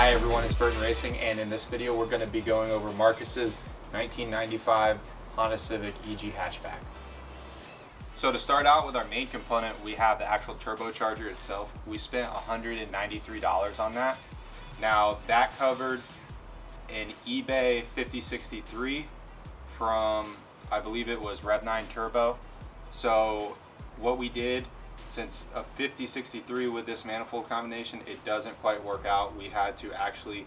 Hi everyone, it's Burton Racing, and in this video we're going to be going over Marcus's 1995 Honda Civic EG hatchback. So to start out with our main component, we have the actual turbocharger itself. We spent $193 on that. Now that covered an eBay 5063 from, I believe it was Rev 9 Turbo. So what we did, since a 5063 with this manifold combination, it doesn't quite work out. We had to actually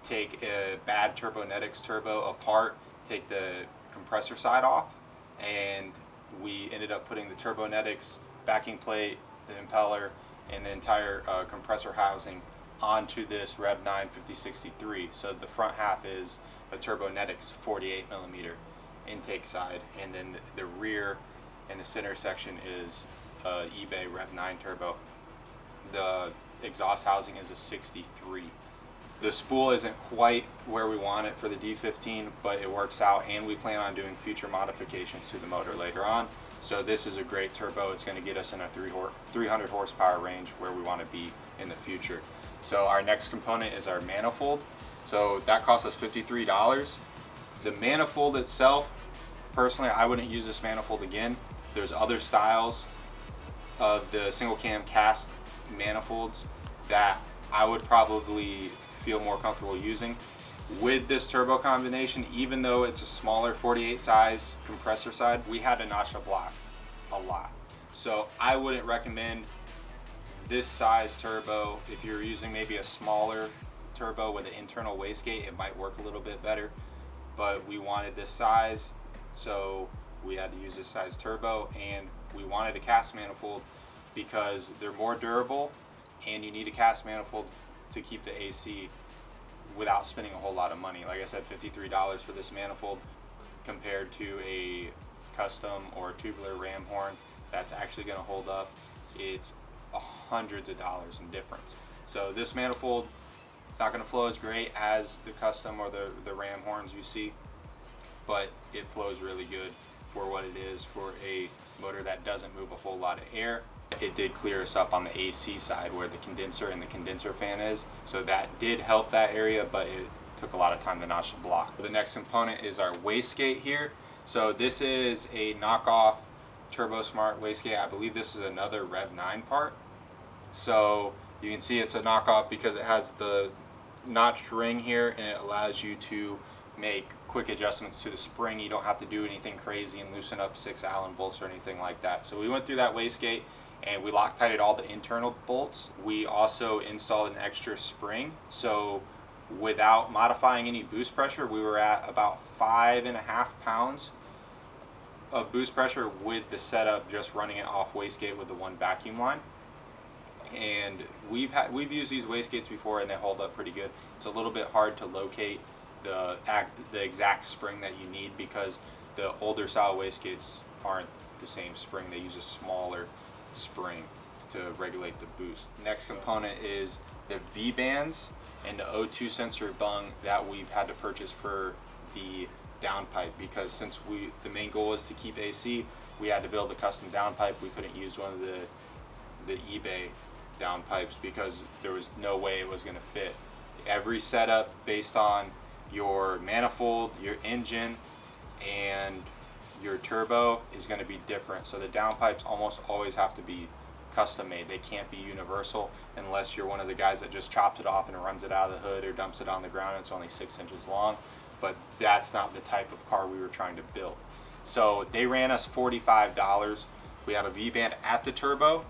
take a bad Turbonetics turbo apart, take the compressor side off, and we ended up putting the Turbonetics backing plate, the impeller, and the entire compressor housing onto this Rev 9 5063. So the front half is a Turbonetics 48mm intake side, and then the rear and the center section is eBay Rev 9 Turbo. The exhaust housing is a 63. The spool isn't quite where we want it for the D15, but it works out, and we plan on doing future modifications to the motor later on. So this is a great turbo. It's going to get us in a 300 horsepower range where we want to be in the future. So our next component is our manifold. So that cost us $53. The manifold itself, personally, I wouldn't use this manifold again. There's other styles of the single cam cast manifolds that I would probably feel more comfortable using. With this turbo combination, even though it's a smaller 48 size compressor side, we had to notch the block a lot. So I wouldn't recommend this size turbo. If you're using maybe a smaller turbo with an internal wastegate, it might work a little bit better, but we wanted this size, so we had to use this size turbo, and we wanted a cast manifold because they're more durable, and you need a cast manifold to keep the AC without spending a whole lot of money. Like I said, $53 for this manifold compared to a custom or tubular ram horn that's actually going to hold up, it's hundreds of dollars in difference. So this manifold, it's not going to flow as great as the custom or the ram horns you see, but it flows really good for what it is for a motor that doesn't move a whole lot of air. It did clear us up on the AC side where the condenser and the condenser fan is, so that did help that area, but it took a lot of time to notch the block. The next component is our wastegate here. So this is a knockoff Turbo Smart wastegate. I believe this is another Rev 9 part. So you can see it's a knockoff because it has the notched ring here, and it allows you to make quick adjustments to the spring. You don't have to do anything crazy and loosen up 6 Allen bolts or anything like that. So we went through that wastegate and we Loctited all the internal bolts. We also installed an extra spring, so without modifying any boost pressure, we were at about 5.5 pounds of boost pressure with the setup just running it off wastegate with the one vacuum line. And we've used these wastegates before, and they hold up pretty good. It's a little bit hard to locate the exact spring that you need because the older style wastegates aren't the same spring. They use a smaller spring to regulate the boost. Next component is the V-bands and the O2 sensor bung that we've had to purchase for the downpipe, because since the main goal is to keep AC, we had to build a custom downpipe. We couldn't use one of the eBay downpipes because there was no way it was going to fit. Every setup based on your manifold, your engine, and your turbo is going to be different. So the downpipes almost always have to be custom made. They can't be universal unless you're one of the guys that just chopped it off and runs it out of the hood or dumps it on the ground and it's only 6 inches long. But that's not the type of car we were trying to build. So they ran us $45. We have a V-band at the turbo,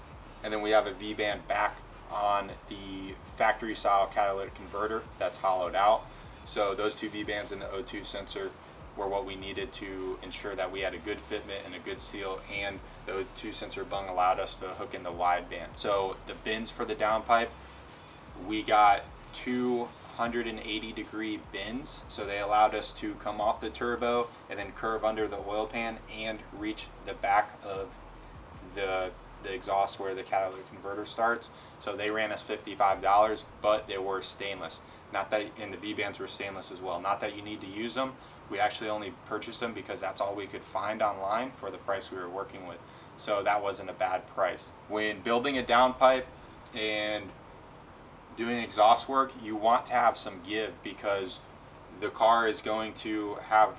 and then we have a V-band back on the factory style catalytic converter that's hollowed out. So those two V-bands and the O2 sensor were what we needed to ensure that we had a good fitment and a good seal, and the O2 sensor bung allowed us to hook in the wide band. So the bins for the downpipe, we got 280-degree bins, so they allowed us to come off the turbo and then curve under the oil pan and reach the back of the exhaust where the catalytic converter starts. So they ran us $55, but they were stainless. Not that, and the V-bands were stainless as well. Not that you need to use them. We actually only purchased them because that's all we could find online for the price we were working with. So that wasn't a bad price. When building a downpipe and doing exhaust work, you want to have some give, because the car is going to have,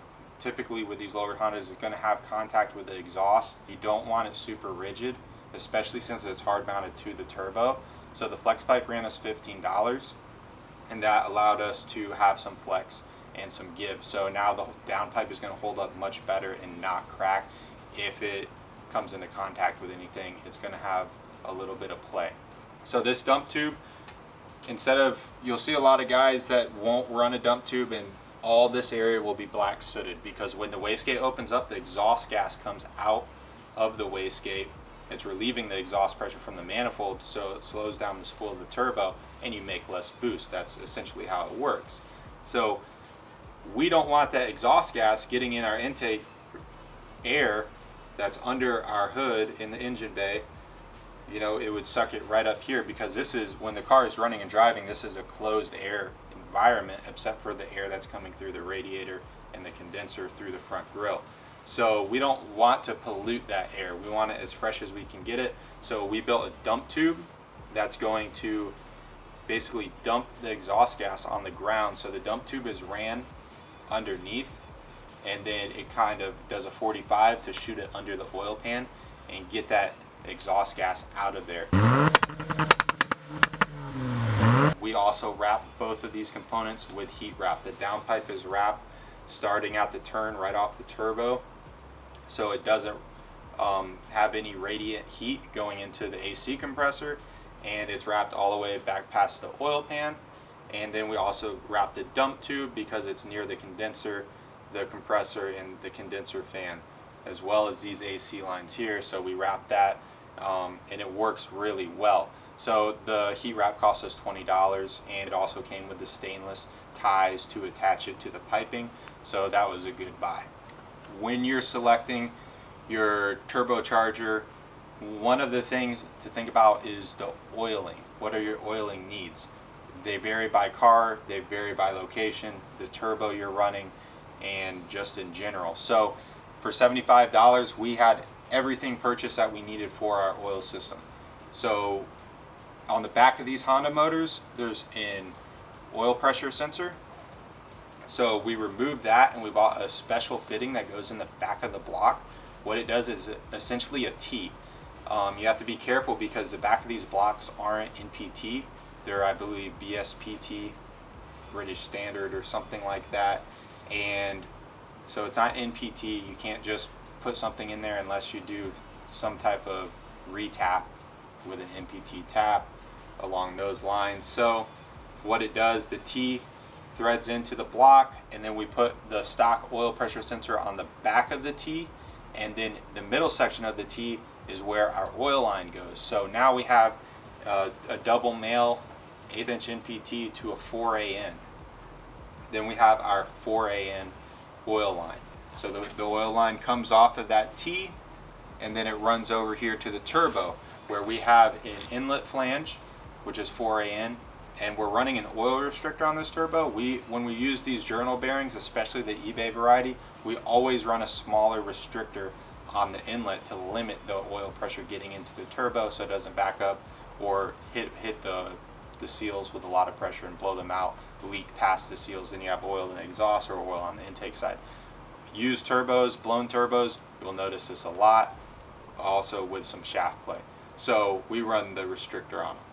typically with these lowered Hondas, it's going to have contact with the exhaust. You don't want it super rigid, especially since it's hard mounted to the turbo. So the flex pipe ran us $15, and that allowed us to have some flex and some give. So now the downpipe is going to hold up much better and not crack. If it comes into contact with anything, it's going to have a little bit of play. So this dump tube, instead of, you'll see a lot of guys that won't run a dump tube and all this area will be black sooted, because when the wastegate opens up, the exhaust gas comes out of the wastegate. It's relieving the exhaust pressure from the manifold, so it slows down the spool of the turbo and you make less boost. That's essentially how it works. So we don't want that exhaust gas getting in our intake air that's under our hood in the engine bay. You know, it would suck it right up here, because this is, when the car is running and driving, this is a closed air environment except for the air that's coming through the radiator and the condenser through the front grille. So we don't want to pollute that air. We want it as fresh as we can get it. So we built a dump tube that's going to basically dump the exhaust gas on the ground. So the dump tube is ran underneath, and then it kind of does a 45 to shoot it under the oil pan and get that exhaust gas out of there. We also wrap both of these components with heat wrap. The downpipe is wrapped starting out the turn right off the turbo, so it doesn't have any radiant heat going into the AC compressor, and it's wrapped all the way back past the oil pan. And then we also wrap the dump tube because it's near the condenser, the compressor, and the condenser fan, as well as these AC lines here. So we wrap that, and it works really well. So the heat wrap cost us $20, and it also came with the stainless ties to attach it to the piping, so that was a good buy. When you're selecting your turbocharger, one of the things to think about is the oiling. What are your oiling needs? They vary by car, they vary by location, the turbo you're running, and just in general. So for $75, we had everything purchased that we needed for our oil system. So on the back of these Honda motors, there's an oil pressure sensor. So we removed that and we bought a special fitting that goes in the back of the block. What it does is essentially a T. You have to be careful because the back of these blocks aren't NPT. They're, I believe, BSPT, British Standard or something like that. And so it's not NPT. You can't just put something in there unless you do some type of retap with an NPT tap along those lines. So what it does, the T threads into the block, and then we put the stock oil pressure sensor on the back of the T, and then the middle section of the T is where our oil line goes. So now we have a double male 1/8 inch NPT to a 4AN. Then we have our 4AN oil line. So the oil line comes off of that T, and then it runs over here to the turbo, where we have an inlet flange, which is 4AN, and we're running an oil restrictor on this turbo. When we use these journal bearings, especially the eBay variety, we always run a smaller restrictor on the inlet to limit the oil pressure getting into the turbo so it doesn't back up or hit the seals with a lot of pressure and blow them out, leak past the seals, then you have oil in the exhaust or oil on the intake side. Used turbos, blown turbos, you'll notice this a lot, also with some shaft play. So we run the restrictor on them.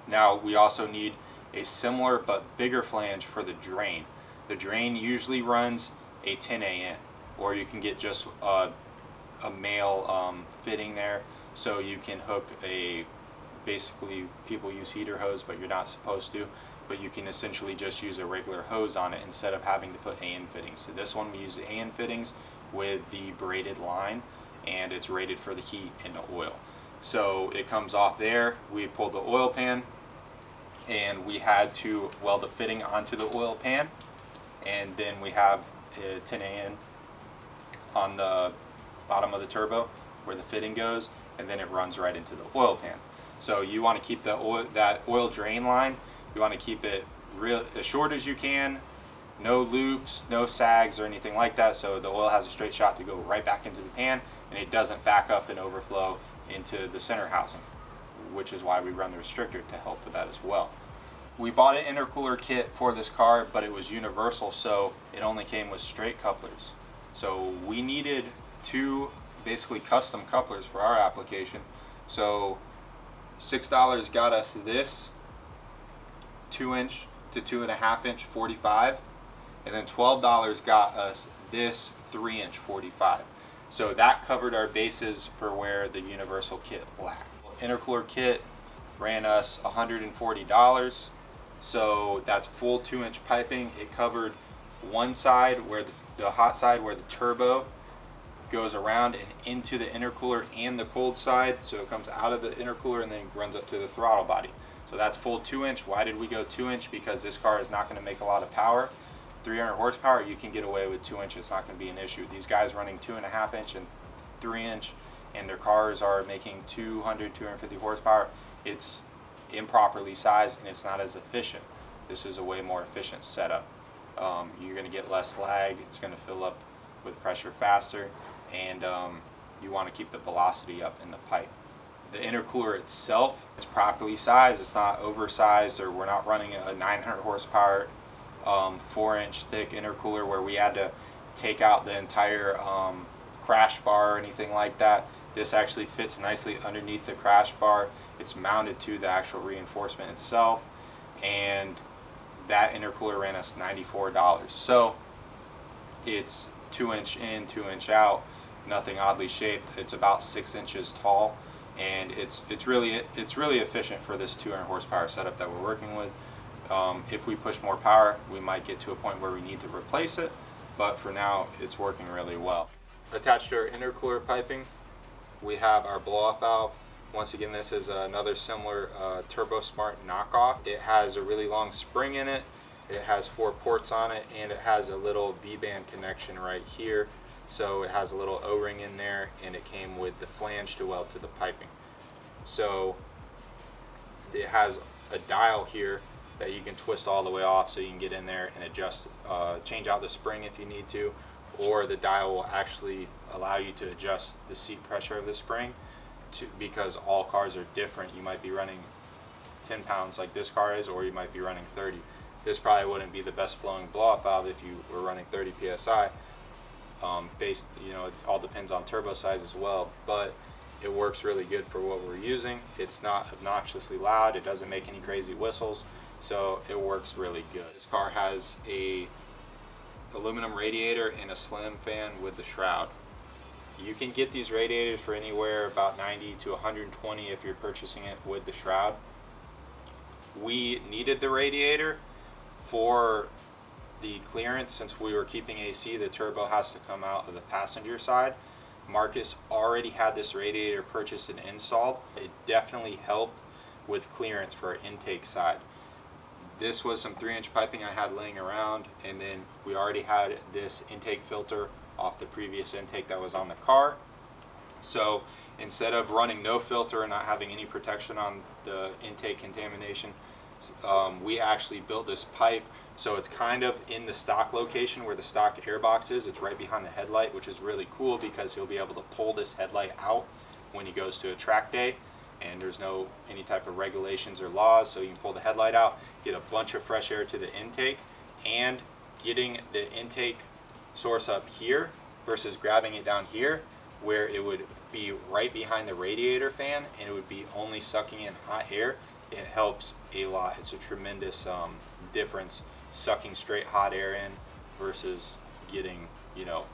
Now we also need a similar but bigger flange for the drain. The drain usually runs a 10AN, or you can get just a male fitting there, so you can hook basically people use heater hose, but you're not supposed to, but you can essentially just use a regular hose on it instead of having to put AN fittings. So this one we use the AN fittings with the braided line, and it's rated for the heat and the oil. So it comes off there, we pulled the oil pan, and we had to weld the fitting onto the oil pan, and then we have a 10AN on the bottom of the turbo where the fitting goes, and then it runs right into the oil pan. So you want to keep that oil drain line, you want to keep it as short as you can, no loops, no sags or anything like that, so the oil has a straight shot to go right back into the pan and it doesn't back up and overflow into the center housing. which is why we run the restrictor to help with that as well. We bought an intercooler kit for this car, but it was universal, so it only came with straight couplers. So we needed two basically custom couplers for our application. So $6 got us this 2-inch to 2.5-inch 45, and then $12 got us this 3-inch 45. So that covered our bases for where the universal kit lacked. Intercooler kit ran us $140. So that's full 2-inch piping. It covered one side where the hot side where the turbo goes around and into the intercooler, and the cold side, so it comes out of the intercooler and then runs up to the throttle body. So that's full 2-inch. Why did we go 2-inch? Because this car is not going to make a lot of power. 300 horsepower, you can get away with 2-inch. It's not going to be an issue. These guys running 2.5-inch and 3-inch, and their cars are making 200, 250 horsepower. It's improperly sized and it's not as efficient. This is a way more efficient setup. You're going to get less lag. It's going to fill up with pressure faster, and you want to keep the velocity up in the pipe. The intercooler itself, it's properly sized. It's not oversized, or we're not running a 900 horsepower 4-inch thick intercooler where we had to take out the entire crash bar or anything like that. This actually fits nicely underneath the crash bar. It's mounted to the actual reinforcement itself, and that intercooler ran us $94. So it's 2-inch in, 2-inch out, nothing oddly shaped. It's about 6 inches tall, and it's really efficient for this 200 horsepower setup that we're working with. If we push more power, we might get to a point where we need to replace it, but for now it's working really well. Attached to our intercooler piping, we have our blow-off valve. Once again, this is another similar Turbo Smart knockoff. It has a really long spring in it, it has 4 ports on it, and it has a little V-band connection right here. So it has a little O-ring in there, and it came with the flange to weld to the piping. So it has a dial here that you can twist all the way off, so you can get in there and adjust, change out the spring if you need to, or the dial will actually allow you to adjust the seat pressure of the spring because all cars are different. You might be running 10 pounds like this car is, or you might be running 30. This probably wouldn't be the best flowing blow-off valve if you were running 30 psi. Based, it all depends on turbo size as well, but it works really good for what we're using. It's not obnoxiously loud, it doesn't make any crazy whistles, so it works really good. This car has a aluminum radiator and a slim fan with the shroud. You can get these radiators for anywhere about 90 to 120 if you're purchasing it with the shroud. We needed the radiator for the clearance. Since we were keeping AC, the turbo has to come out of the passenger side. Marcus already had this radiator purchased and installed. It definitely helped with clearance for our intake side. This was some 3-inch piping I had laying around, and then we already had this intake filter off the previous intake that was on the car. So instead of running no filter and not having any protection on the intake contamination, we actually built this pipe so it's kind of in the stock location where the stock airbox is. It's right behind the headlight, which is really cool because he'll be able to pull this headlight out when he goes to a track day, and there's no any type of regulations or laws, so you can pull the headlight out, get a bunch of fresh air to the intake, and getting the intake source up here versus grabbing it down here where it would be right behind the radiator fan and it would be only sucking in hot air. It helps a lot. It's a tremendous difference sucking straight hot air in versus getting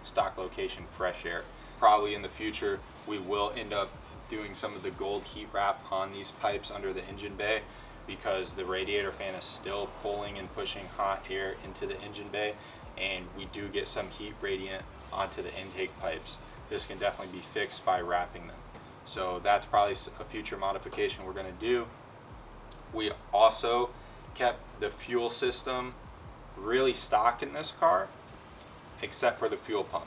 stock location fresh air. Probably in the future we will end up doing some of the gold heat wrap on these pipes under the engine bay, because the radiator fan is still pulling and pushing hot air into the engine bay, and we do get some heat radiant onto the intake pipes. This can definitely be fixed by wrapping them. So that's probably a future modification we're going to do. We also kept the fuel system really stock in this car, except for the fuel pump.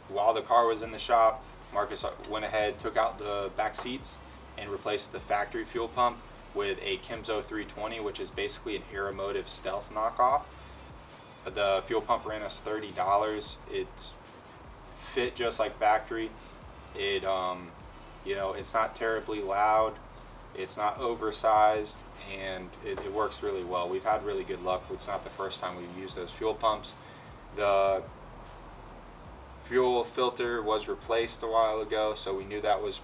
While the car was in the shop, Marcus went ahead, took out the back seats, and replaced the factory fuel pump with a Kimzo 320, which is basically an Aeromotive Stealth knockoff. The fuel pump ran us $30. It's fit just like factory. It it's not terribly loud. It's not oversized, and it works really well. We've had really good luck. It's not the first time we've used those fuel pumps. The fuel filter was replaced a while ago, so we knew that was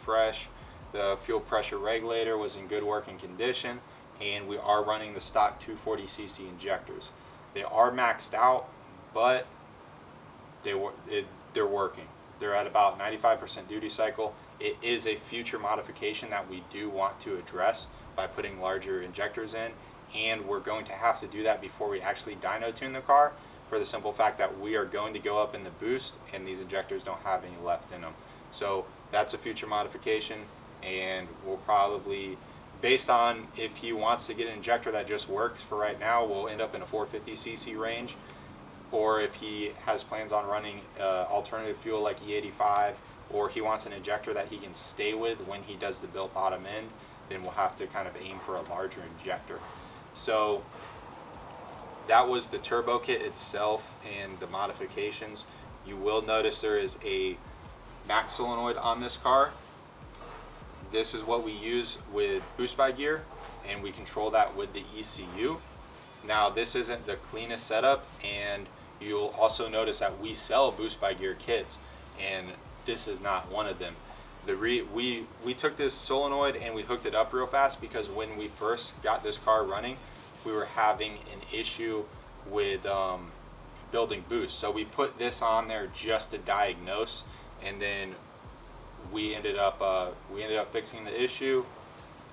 fresh. The fuel pressure regulator was in good working condition, and we are running the stock 240cc injectors. They are maxed out, but they're working. They're at about 95% duty cycle. It is a future modification that we do want to address by putting larger injectors in, and we're going to have to do that before we actually dyno tune the car, for the simple fact that we are going to go up in the boost and these injectors don't have any left in them. So that's a future modification, and we'll probably, based on if he wants to get an injector that just works for right now, we'll end up in a 450cc range. Or if he has plans on running alternative fuel like E85, or he wants an injector that he can stay with when he does the built bottom end, then we'll have to kind of aim for a larger injector. So that was the turbo kit itself and the modifications. You will notice there is a max solenoid on this car. This is what we use with boost by gear, and we control that with the ECU. Now this isn't the cleanest setup, and you'll also notice that we sell boost by gear kits, and this is not one of them. We took this solenoid and we hooked it up real fast because when we first got this car running, we were having an issue with building boost. So we put this on there just to diagnose, and then we ended up fixing the issue.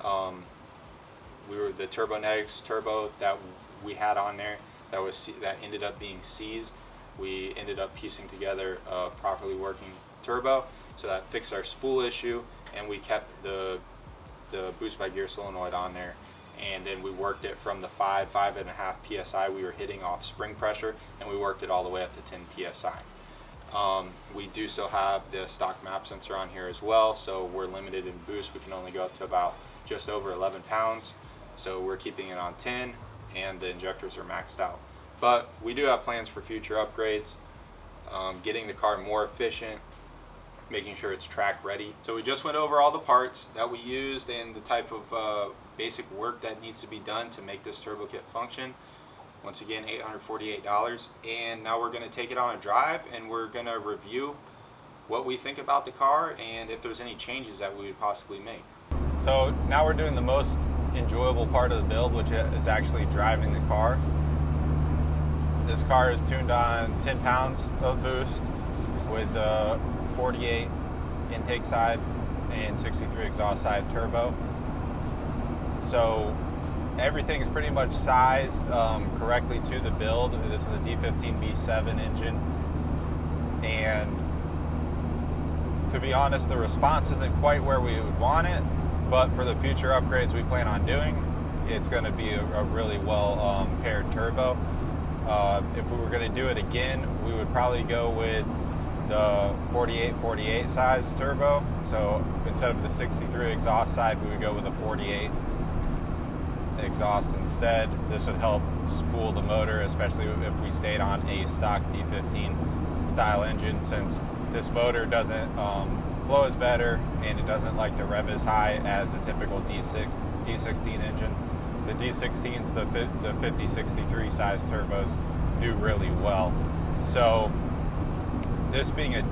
The Turbonetics turbo that we had on there that ended up being seized. We ended up piecing together a properly working turbo, so that fixed our spool issue, and we kept the boost by gear solenoid on there. And then we worked it from the 5.5 psi we were hitting off spring pressure, and we worked it all the way up to 10 psi. We do still have the stock map sensor on here as well, so we're limited in boost. We can only go up to about just over 11 pounds, so we're keeping it on 10, and the injectors are maxed out. But we do have plans for future upgrades, getting the car more efficient, making sure it's track ready. So we just went over all the parts that we used and the type of basic work that needs to be done to make this turbo kit function. Once again, $848. And now we're going to take it on a drive, and we're going to review what we think about the car and if there's any changes that we would possibly make. So now we're doing the most enjoyable part of the build, which is actually driving the car. This car is tuned on 10 pounds of boost with the 48 intake side and 63 exhaust side turbo. So everything is pretty much sized correctly to the build. This is a D15B7 engine, and to be honest, the response isn't quite where we would want it, but for the future upgrades we plan on doing, it's going to be a really well paired turbo. If we were going to do it again, we would probably go with the 48 size turbo. So instead of the 63 exhaust side, we would go with the 48 exhaust instead. This would help spool the motor, especially if we stayed on a stock D15 style engine, since this motor doesn't flow as better and it doesn't like to rev as high as a typical D16 engine. The D16s, the 5063 size turbos, do really well. So this being a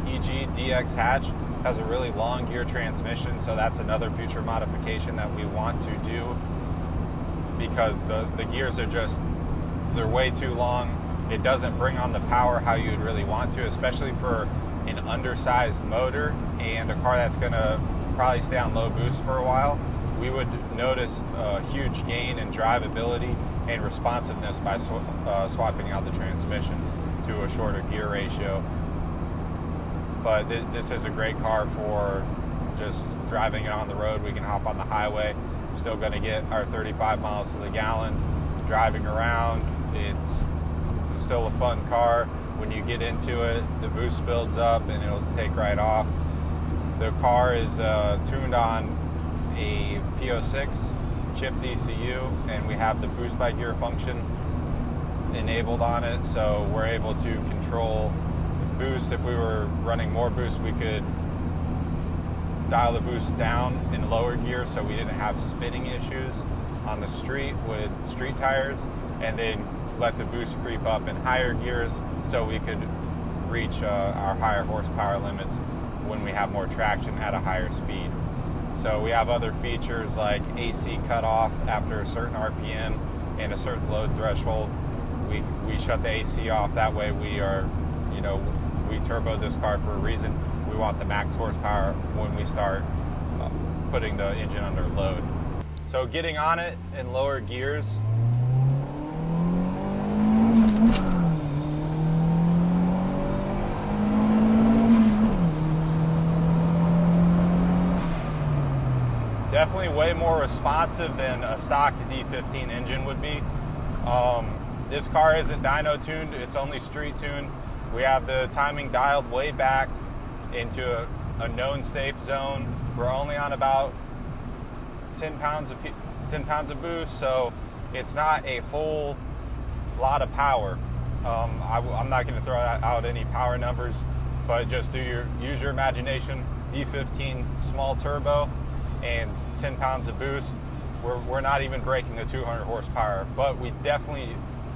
EG DX hatch, has a really long gear transmission, so that's another future modification that we want to do, because the gears are they're way too long. It doesn't bring on the power how you'd really want to, especially for an undersized motor and a car that's gonna probably stay on low boost for a while. We would notice a huge gain in drivability and responsiveness by swapping out the transmission to a shorter gear ratio. But this is a great car for just driving it on the road. We can hop on the highway. We're still going to get our 35 miles to the gallon. Driving around, it's still a fun car. When you get into it, the boost builds up and it'll take right off. The car is tuned on a P06 chipped ECU, and we have the boost by gear function enabled on it, so we're able to control boost. If we were running more boost, we could dial the boost down in lower gear so we didn't have spinning issues on the street with street tires, and then let the boost creep up in higher gears so we could reach our higher horsepower limits when we have more traction at a higher speed. So we have other features like AC cutoff after a certain RPM and a certain load threshold. We shut the AC off. That way we turbo this car for a reason. We want the max horsepower when we start putting the engine under load. So getting on it in lower gears, definitely way more responsive than a stock D15 engine would be. This car isn't dyno tuned, it's only street tuned. We have the timing dialed way back into a known safe zone. We're only on about 10 pounds of boost, so it's not a whole lot of power. I'm not going to throw out any power numbers, but just use your imagination. D15 small turbo and 10 pounds of boost. We're not even breaking the 200 horsepower, but we definitely,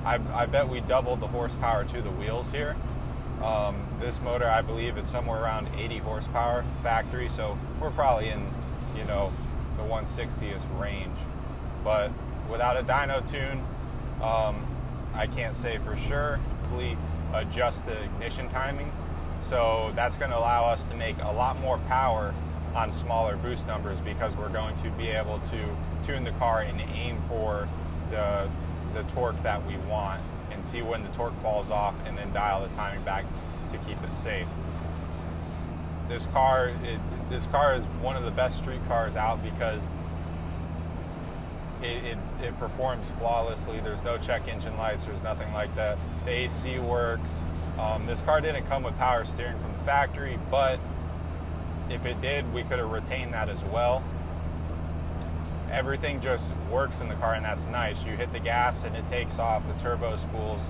I bet we doubled the horsepower to the wheels here. This motor, I believe it's somewhere around 80 horsepower factory, so we're probably in, the 160th range. But without a dyno tune, I can't say for sure. We adjust the ignition timing, so that's going to allow us to make a lot more power on smaller boost numbers, because we're going to be able to tune the car and aim for the torque that we want and see when the torque falls off, and then dial the timing back to keep it safe. This car is one of the best street cars out because it performs flawlessly. There's no check engine lights, there's nothing like that. The AC works. This car didn't come with power steering from the factory, but if it did, we could have retained that as well. Everything just works in the car, and that's nice. You hit the gas and it takes off. The turbo spools.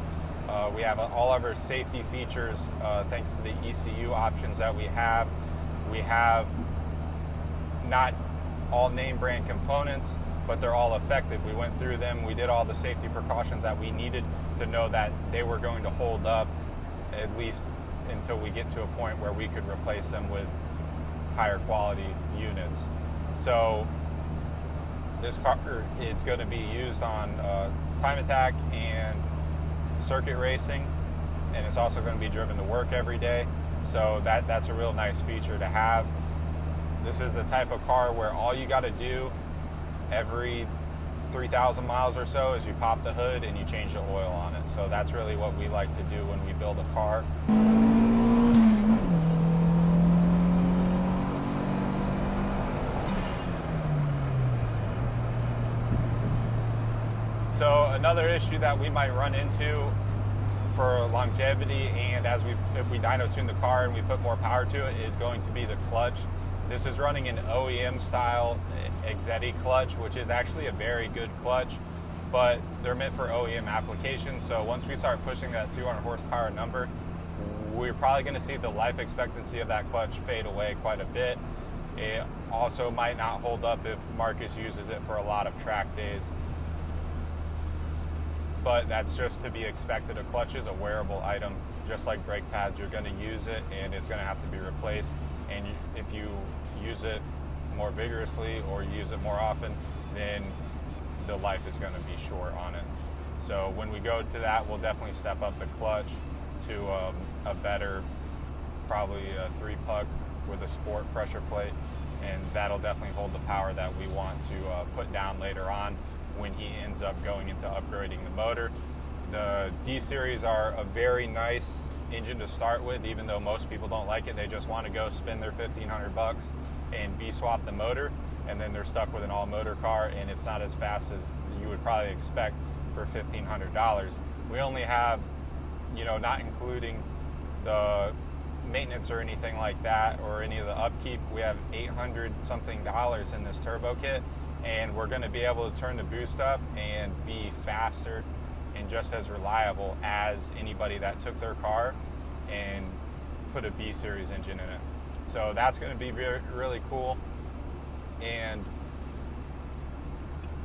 We have all of our safety features thanks to the ECU options that we have. We have not all name brand components, but they're all effective. We went through them. We did all the safety precautions that we needed to know that they were going to hold up, at least until we get to a point where we could replace them with higher quality units. So this car is going to be used on time attack and circuit racing, and it's also going to be driven to work every day. So that's a real nice feature to have. This is the type of car where all you got to do every 3,000 miles or so is you pop the hood and you change the oil on it. So that's really what we like to do when we build a car. So another issue that we might run into for longevity, and if we dyno tune the car and we put more power to it, is going to be the clutch. This is running an OEM style Exetti clutch, which is actually a very good clutch, but they're meant for OEM applications. So once we start pushing that 200 horsepower number, we're probably going to see the life expectancy of that clutch fade away quite a bit. It also might not hold up if Marcus uses it for a lot of track days. But that's just to be expected. A clutch is a wearable item, just like brake pads. You're going to use it and it's going to have to be replaced. And if you use it more vigorously or use it more often, then the life is going to be short on it. So when we go to that, we'll definitely step up the clutch to a better, probably a 3-plug with a sport pressure plate, and that'll definitely hold the power that we want to put down later on when he ends up going into upgrading the motor. The D series are a very nice engine to start with, even though most people don't like it. They just want to go spend their $1,500 and B-swap the motor, and then they're stuck with an all-motor car, and it's not as fast as you would probably expect for $1,500. We only have, not including the maintenance or anything like that, or any of the upkeep, we have $800 something in this turbo kit, and we're going to be able to turn the boost up and be faster and just as reliable as anybody that took their car and put a B series engine in it. So that's going to be really cool. And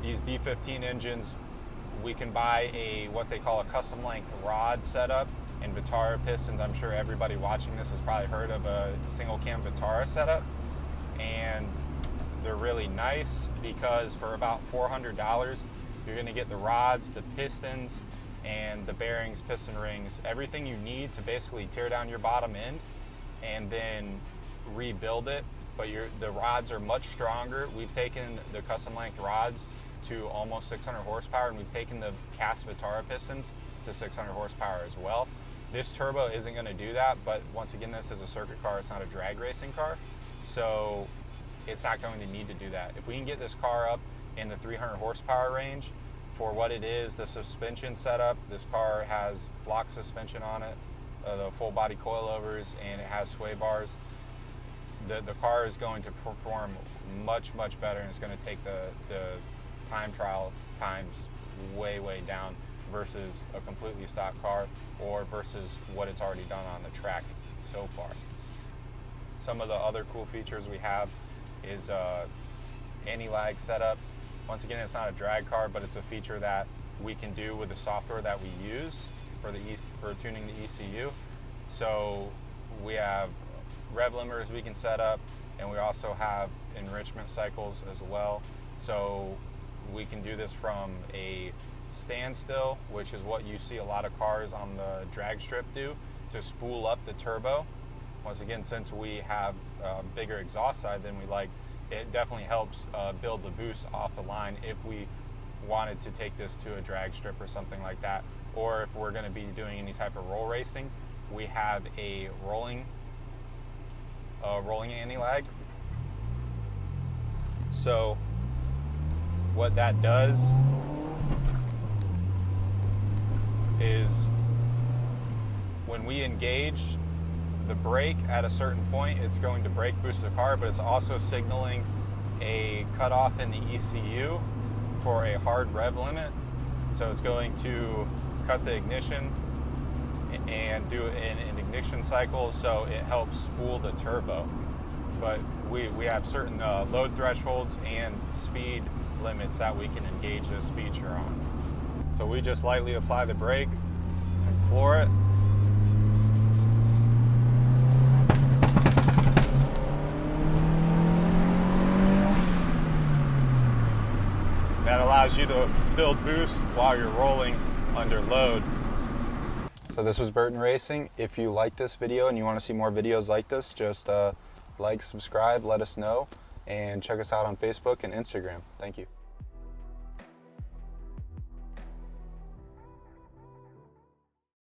these D15 engines, we can buy what they call a custom length rod setup and Vitara pistons. I'm sure everybody watching this has probably heard of a single cam Vitara setup, and they're really nice because for about $400 you're going to get the rods, the pistons, and the bearings, piston rings, everything you need to basically tear down your bottom end and then rebuild it. But the rods are much stronger. We've taken the custom length rods to almost 600 horsepower, and we've taken the cast Vitara pistons to 600 horsepower as well. This turbo isn't going to do that, but once again, this is a circuit car, it's not a drag racing car, so it's not going to need to do that. If we can get this car up in the 300 horsepower range for what it is, the suspension setup, this car has block suspension on it, the full body coilovers, and it has sway bars. The car is going to perform much better, and it's going to take the time trial times way down versus a completely stock car or versus what it's already done on the track so far. Some of the other cool features we have is anti-lag setup. Once again, it's not a drag car, but it's a feature that we can do with the software that we use for tuning the ECU. So we have rev limiters we can set up, and we also have enrichment cycles as well. So we can do this from a standstill, which is what you see a lot of cars on the drag strip do, to spool up the turbo. Once again, since we have a bigger exhaust side than we like, it definitely helps build the boost off the line if we wanted to take this to a drag strip or something like that. Or if we're going to be doing any type of roll racing, we have a rolling anti-lag. So what that does is when we engage the brake at a certain point, it's going to brake boost the car, but it's also signaling a cutoff in the ECU for a hard rev limit. So it's going to cut the ignition and do an ignition cycle, so it helps spool the turbo. But we have certain load thresholds and speed limits that we can engage this feature on. So we just lightly apply the brake and floor it. That allows you to build boost while you're rolling under load. So this was Burton Racing. If you like this video and you want to see more videos like this, just like, subscribe, let us know, and check us out on Facebook and Instagram. Thank you.